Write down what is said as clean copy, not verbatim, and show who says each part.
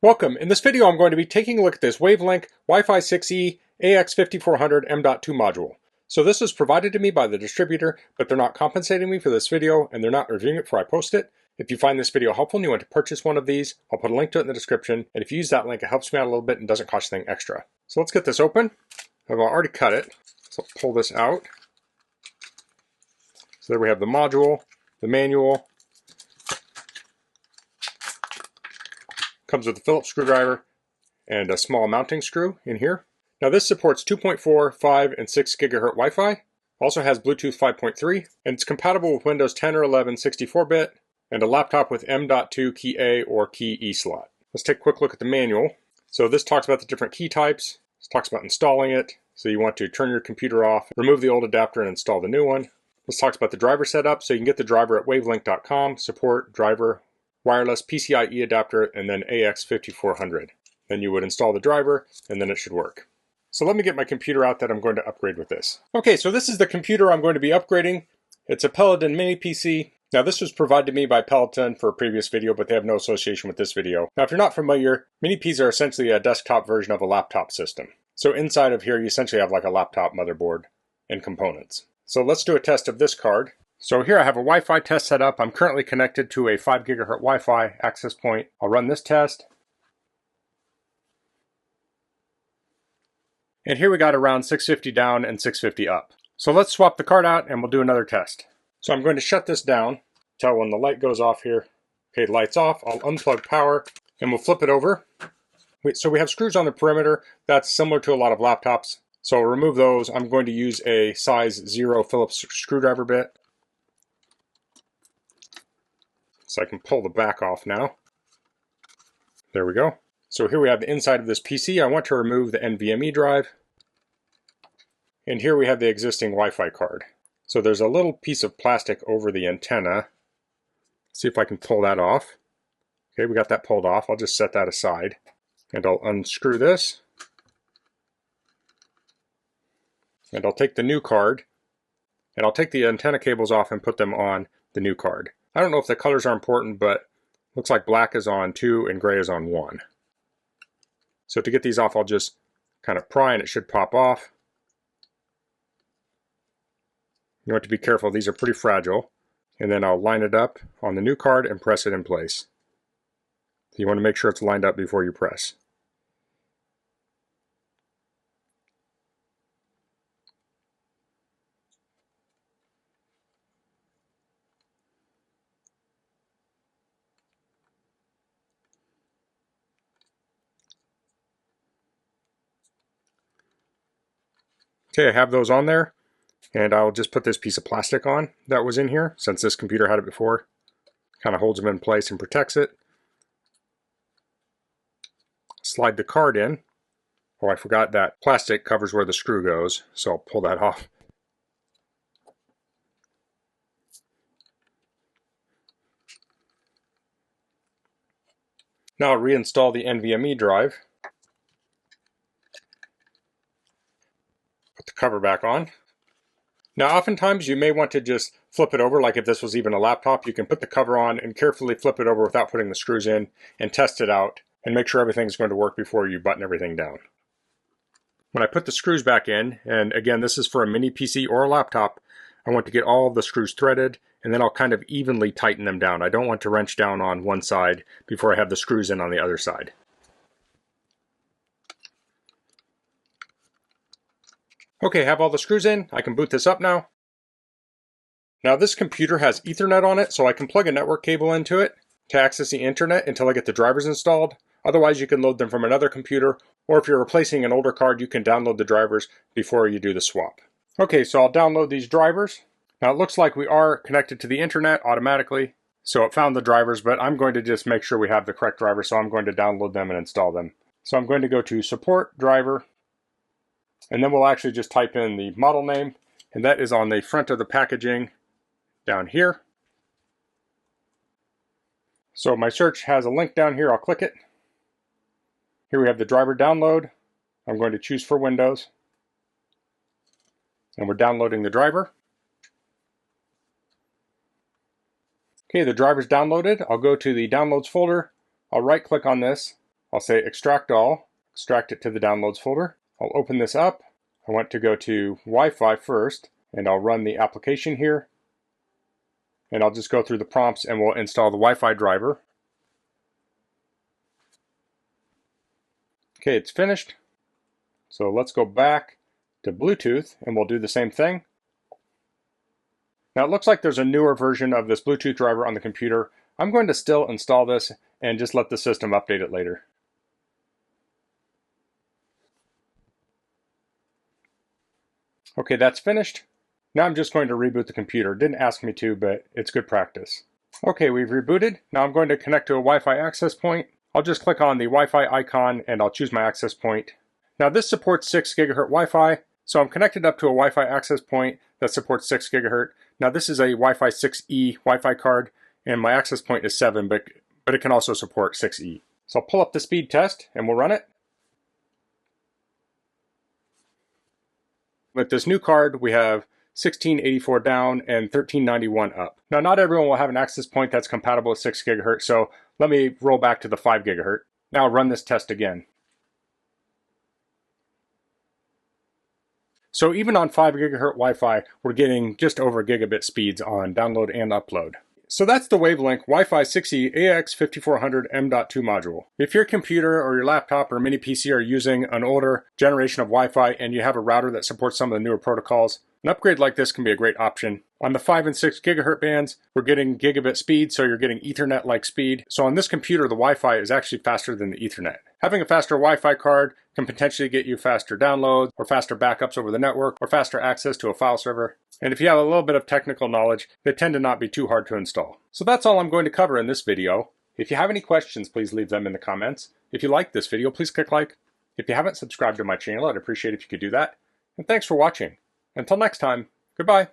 Speaker 1: Welcome. In this video I'm going to be taking a look at this WAVLINK Wi-Fi 6E AX5400 M.2 module. So this was provided to me by the distributor, but they're not compensating me for this video and they're not reviewing it before I post it. If you find this video helpful and you want to purchase one of these, I'll put a link to it in the description, and if you use that link it helps me out a little bit and doesn't cost you anything extra. So let's get this open. I've already cut it, so I'll pull this out. So there we have the module, the manual. Comes with a Phillips screwdriver and a small mounting screw in here. Now this supports 2.4, 5, and 6 gigahertz Wi-Fi. Also has Bluetooth 5.3, and it's compatible with Windows 10 or 11 64-bit, and a laptop with M.2 key A or key E slot. Let's take a quick look at the manual. So this talks about the different key types. This talks about installing it. So you want to turn your computer off, remove the old adapter, and install the new one. This talks about the driver setup. So you can get the driver at wavlink.com, support, driver, wireless, PCIe adapter, and then AX5400. Then you would install the driver, and then it should work. So let me get my computer out that I'm going to upgrade with this. Okay, so this is the computer I'm going to be upgrading. It's a Peloton mini PC. Now this was provided to me by Peloton for a previous video, but they have no association with this video. Now if you're not familiar, mini PCs are essentially a desktop version of a laptop system. So inside of here you essentially have like a laptop motherboard and components. So let's do a test of this card. So here I have a Wi-Fi test set up. I'm currently connected to a 5 gigahertz Wi-Fi access point. I'll run this test. And here we got around 650 down and 650 up. So let's swap the card out and we'll do another test. So I'm going to shut this down until when the light goes off here. Okay, light's off. I'll unplug power and we'll flip it over. So we have screws on the perimeter. That's similar to a lot of laptops. So I'll remove those. I'm going to use a size 0 Phillips screwdriver bit. So I can pull the back off now. There we go. So here we have the inside of this PC. I want to remove the NVMe drive. And here we have the existing Wi-Fi card. So there's a little piece of plastic over the antenna. See if I can pull that off. Okay, we got that pulled off. I'll just set that aside. And I'll unscrew this. And I'll take the new card. And I'll take the antenna cables off and put them on the new card. I don't know if the colors are important, but looks like black is on 2 and gray is on 1. So to get these off, I'll just kind of pry and it should pop off. You want to be careful, these are pretty fragile. And then I'll line it up on the new card and press it in place. So you want to make sure it's lined up before you press. Okay, I have those on there, and I'll just put this piece of plastic on that was in here, since this computer had it before. Kind of holds them in place and protects it. Slide the card in. Oh, I forgot that plastic covers where the screw goes, so I'll pull that off. Now I'll reinstall the NVMe drive. Put the cover back on. Now oftentimes you may want to just flip it over, like if this was even a laptop, you can put the cover on and carefully flip it over without putting the screws in and test it out and make sure everything's going to work before you button everything down. When I put the screws back in, and again this is for a mini PC or a laptop, I want to get all of the screws threaded and then I'll kind of evenly tighten them down. I don't want to wrench down on one side before I have the screws in on the other side. Okay, have all the screws in. I can boot this up now. Now this computer has Ethernet on it, so I can plug a network cable into it to access the internet until I get the drivers installed. Otherwise you can load them from another computer, or if you're replacing an older card you can download the drivers before you do the swap. Okay, so I'll download these drivers. Now it looks like we are connected to the internet automatically, so it found the drivers, but I'm going to just make sure we have the correct drivers, so I'm going to download them and install them. So I'm going to go to support driver. And then we'll actually just type in the model name, and that is on the front of the packaging down here. So my search has a link down here, I'll click it. Here we have the driver download. I'm going to choose for Windows. And we're downloading the driver. Okay, the driver's downloaded. I'll go to the downloads folder. I'll right click on this. I'll say extract all, extract it to the downloads folder. I'll open this up. I want to go to Wi-Fi first, and I'll run the application here. And I'll just go through the prompts and we'll install the Wi-Fi driver. Okay, it's finished. So let's go back to Bluetooth and we'll do the same thing. Now it looks like there's a newer version of this Bluetooth driver on the computer. I'm going to still install this and just let the system update it later. Okay, that's finished. Now I'm just going to reboot the computer. It didn't ask me to, but it's good practice. Okay, we've rebooted. Now I'm going to connect to a Wi-Fi access point. I'll just click on the Wi-Fi icon and I'll choose my access point. Now this supports 6 GHz Wi-Fi, so I'm connected up to a Wi-Fi access point that supports 6 GHz. Now this is a Wi-Fi 6E Wi-Fi card, and my access point is 7, but it can also support 6E. So I'll pull up the speed test and we'll run it. With this new card, we have 1684 down and 1391 up. Now not everyone will have an access point that's compatible with 6 GHz, so let me roll back to the 5 GHz. Now run this test again. So even on 5 GHz Wi-Fi, we're getting just over gigabit speeds on download and upload. So that's the WAVLINK Wi-Fi 6E AX5400 M.2 module. If your computer or your laptop or mini PC are using an older generation of Wi-Fi and you have a router that supports some of the newer protocols, an upgrade like this can be a great option. On the 5 and 6 GHz bands, we're getting gigabit speed, so you're getting Ethernet-like speed. So on this computer, the Wi-Fi is actually faster than the Ethernet. Having a faster Wi-Fi card can potentially get you faster downloads, or faster backups over the network, or faster access to a file server. And if you have a little bit of technical knowledge, they tend to not be too hard to install. So that's all I'm going to cover in this video. If you have any questions, please leave them in the comments. If you liked this video, please click like. If you haven't subscribed to my channel, I'd appreciate it if you could do that. And thanks for watching. Until next time, goodbye.